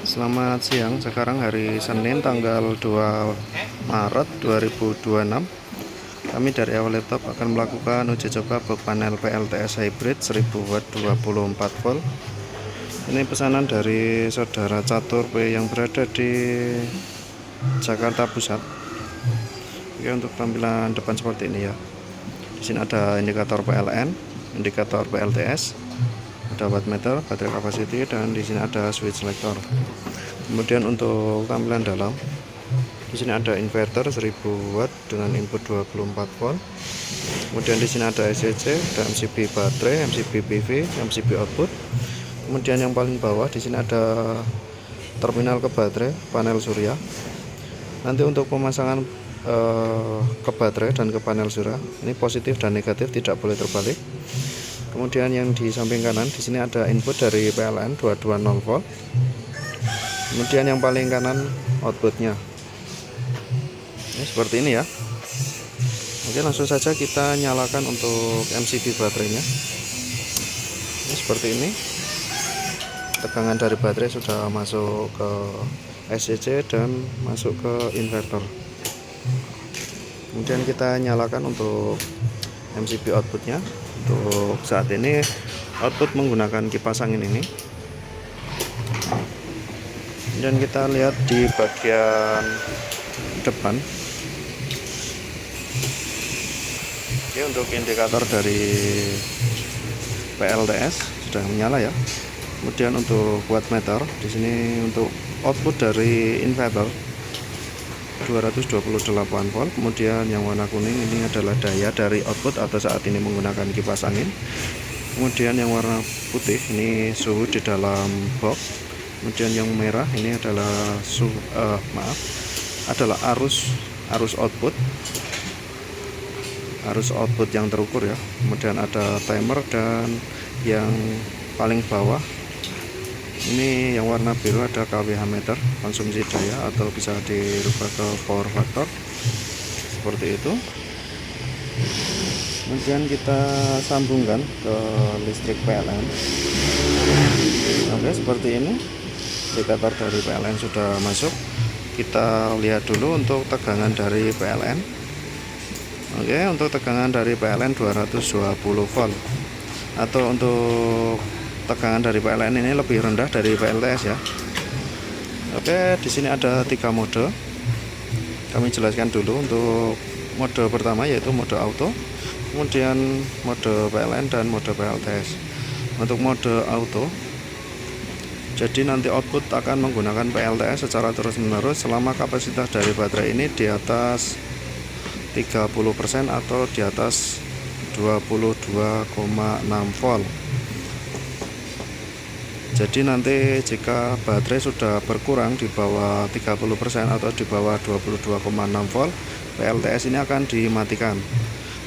Selamat siang, sekarang hari Senin tanggal 2 Maret 2026. Kami dari Awal Laptop akan melakukan uji coba box panel PLTS Hybrid 1000 watt 24 volt. Ini pesanan dari saudara Catur P yang berada di Jakarta Pusat. Oke, untuk tampilan depan seperti ini ya. Di sini ada indikator PLN, indikator PLTS, ada wattmeter, baterai capacity, dan di sini ada switch selector. Kemudian untuk tampilan dalam, di sini ada inverter 1000 watt dengan input 24 volt. Kemudian di sini ada ECC, ada MCB baterai, MCB PV, MCB output. Kemudian yang paling bawah di sini ada terminal ke baterai, panel surya. Nanti untuk pemasangan ke baterai dan ke panel surya, ini positif dan negatif tidak boleh terbalik. Kemudian yang di samping kanan di sini ada input dari PLN 220 volt. Kemudian yang paling kanan outputnya. Ini seperti ini ya. Oke, langsung saja kita nyalakan untuk MCB baterainya. Ini seperti ini. Tegangan dari baterai sudah masuk ke SCC dan masuk ke inverter. Kemudian kita nyalakan untuk MCB outputnya. Untuk saat ini output menggunakan kipas angin ini. Dan kita lihat di bagian depan. Oke, untuk indikator dari PLTS sudah menyala ya. Kemudian untuk wattmeter di sini untuk output dari inverter 228 volt. Kemudian yang warna kuning ini adalah daya dari output atau saat ini menggunakan kipas angin. Kemudian yang warna putih ini suhu di dalam box. Kemudian yang merah ini adalah adalah arus output yang terukur ya. Kemudian ada timer, dan yang paling bawah ini yang warna biru ada kWh meter konsumsi daya, atau bisa dirubah ke power factor seperti itu. Kemudian kita sambungkan ke listrik PLN. Oke, seperti ini. Indikator dari PLN sudah masuk. Kita lihat dulu untuk tegangan dari PLN. Oke, untuk tegangan dari PLN 220 volt. Atau untuk tegangan dari PLN ini lebih rendah dari PLTS ya. Oke, di sini ada 3 mode. Kami jelaskan dulu untuk mode pertama yaitu mode auto, kemudian mode PLN dan mode PLTS. Untuk mode auto, jadi nanti output akan menggunakan PLTS secara terus-menerus selama kapasitas dari baterai ini di atas 30% atau di atas 22,6 volt. Jadi nanti jika baterai sudah berkurang di bawah 30% atau di bawah 22,6 volt, PLTS ini akan dimatikan.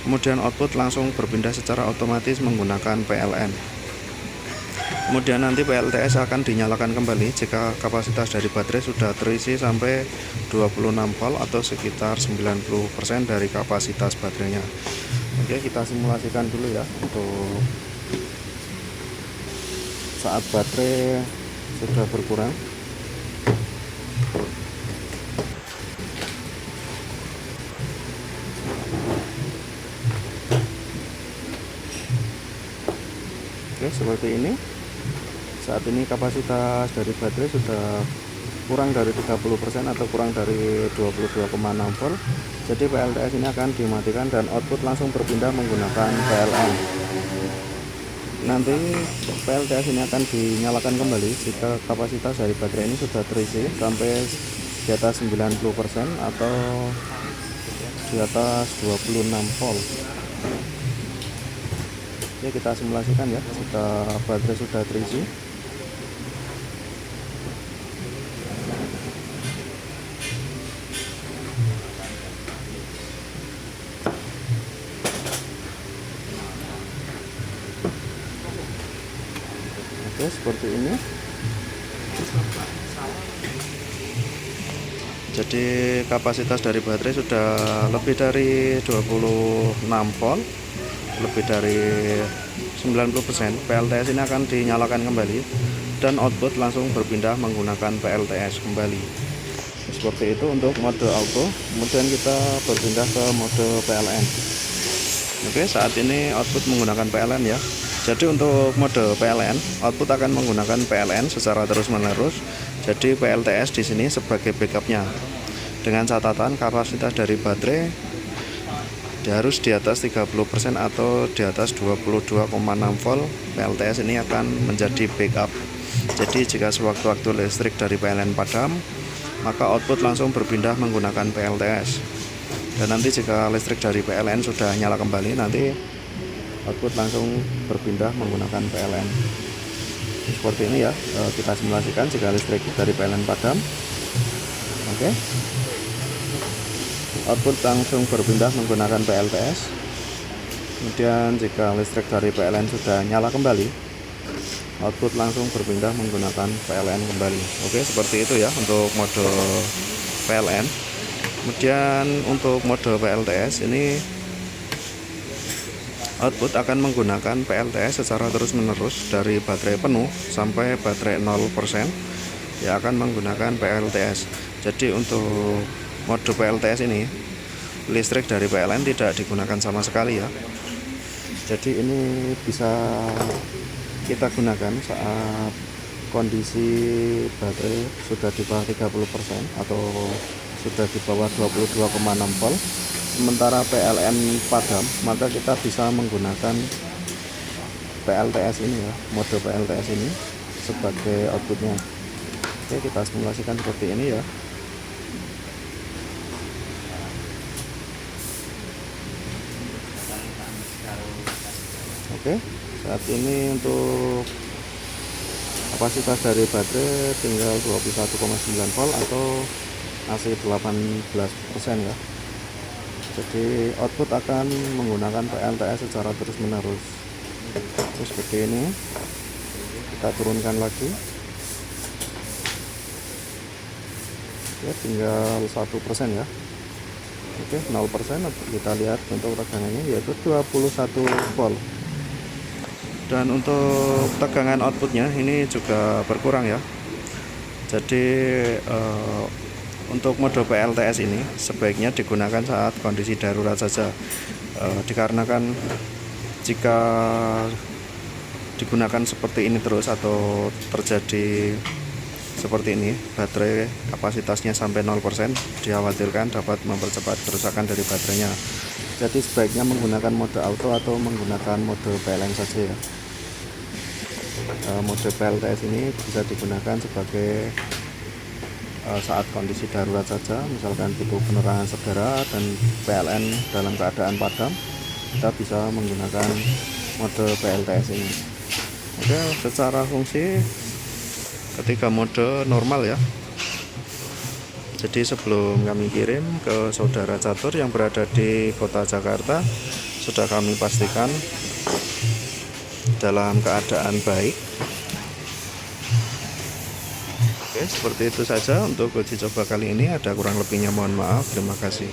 Kemudian output langsung berpindah secara otomatis menggunakan PLN. Kemudian nanti PLTS akan dinyalakan kembali jika kapasitas dari baterai sudah terisi sampai 26 volt atau sekitar 90% dari kapasitas baterainya. Oke, kita simulasikan dulu ya untuk saat baterai sudah berkurang. Oke, seperti ini. Saat ini kapasitas dari baterai sudah kurang dari 30% atau kurang dari 22,6 volt. Jadi PLTS ini akan dimatikan dan output langsung berpindah menggunakan PLN. Nanti PLTS ini akan dinyalakan kembali jika kapasitas dari baterai ini sudah terisi sampai di atas 90% atau di atas 26 volt. Oke, kita simulasikan ya jika baterai sudah terisi. Oke, seperti ini. Jadi kapasitas dari baterai sudah lebih dari 26 volt, lebih dari 90%. PLTS ini akan dinyalakan kembali dan output langsung berpindah menggunakan PLTS kembali. Seperti itu untuk mode auto. Kemudian kita berpindah ke mode PLN. Oke, saat ini output menggunakan PLN ya. Jadi untuk mode PLN, output akan menggunakan PLN secara terus-menerus. Jadi PLTS di sini sebagai backupnya. Dengan catatan kapasitas dari baterai harus di atas 30% atau di atas 22,6 volt. PLTS ini akan menjadi backup. Jadi jika sewaktu-waktu listrik dari PLN padam, maka output langsung berpindah menggunakan PLTS. Dan nanti jika listrik dari PLN sudah nyala kembali, nanti output langsung berpindah menggunakan PLN. Seperti ini ya, kita simulasikan jika listrik dari PLN padam. Oke, output langsung berpindah menggunakan PLTS. Kemudian jika listrik dari PLN sudah nyala kembali, output langsung berpindah menggunakan PLN kembali. Oke, seperti itu ya untuk mode PLN. Kemudian untuk mode PLTS ini output akan menggunakan PLTS secara terus-menerus dari baterai penuh sampai baterai 0%, ya akan menggunakan PLTS. Jadi untuk mode PLTS ini listrik dari PLN tidak digunakan sama sekali ya. Jadi ini bisa kita gunakan saat kondisi baterai sudah di bawah 30% atau sudah di bawah 22,6 volt, sementara PLN padam, maka kita bisa menggunakan PLTS ini ya, mode PLTS ini sebagai outputnya. Oke, kita simulasikan seperti ini ya. Oke, saat ini untuk kapasitas dari baterai tinggal 21,9 volt atau masih 18% ya. Jadi output akan menggunakan PLTS secara terus-menerus. Terus seperti ini, kita turunkan lagi. Ya, tinggal 1% ya. Oke, 0%. Kita lihat untuk tegangannya yaitu 21 volt. Dan untuk tegangan outputnya ini juga berkurang ya. Jadi untuk mode PLTS ini sebaiknya digunakan saat kondisi darurat saja, dikarenakan jika digunakan seperti ini terus atau terjadi seperti ini, baterai kapasitasnya sampai 0%, dikhawatirkan dapat mempercepat kerusakan dari baterainya. Jadi sebaiknya menggunakan mode auto atau menggunakan mode PLN saja ya. Mode PLTS ini bisa digunakan sebagai saat kondisi darurat saja, misalkan butuh penerangan segera dan PLN dalam keadaan padam, kita bisa menggunakan mode PLTS ini. Oke, secara fungsi ketika mode normal ya. Jadi sebelum kami kirim ke saudara catur yang berada di kota Jakarta, sudah kami pastikan dalam keadaan baik. Oke, seperti itu saja untuk uji coba kali ini. Ada kurang lebihnya mohon maaf. Terima kasih.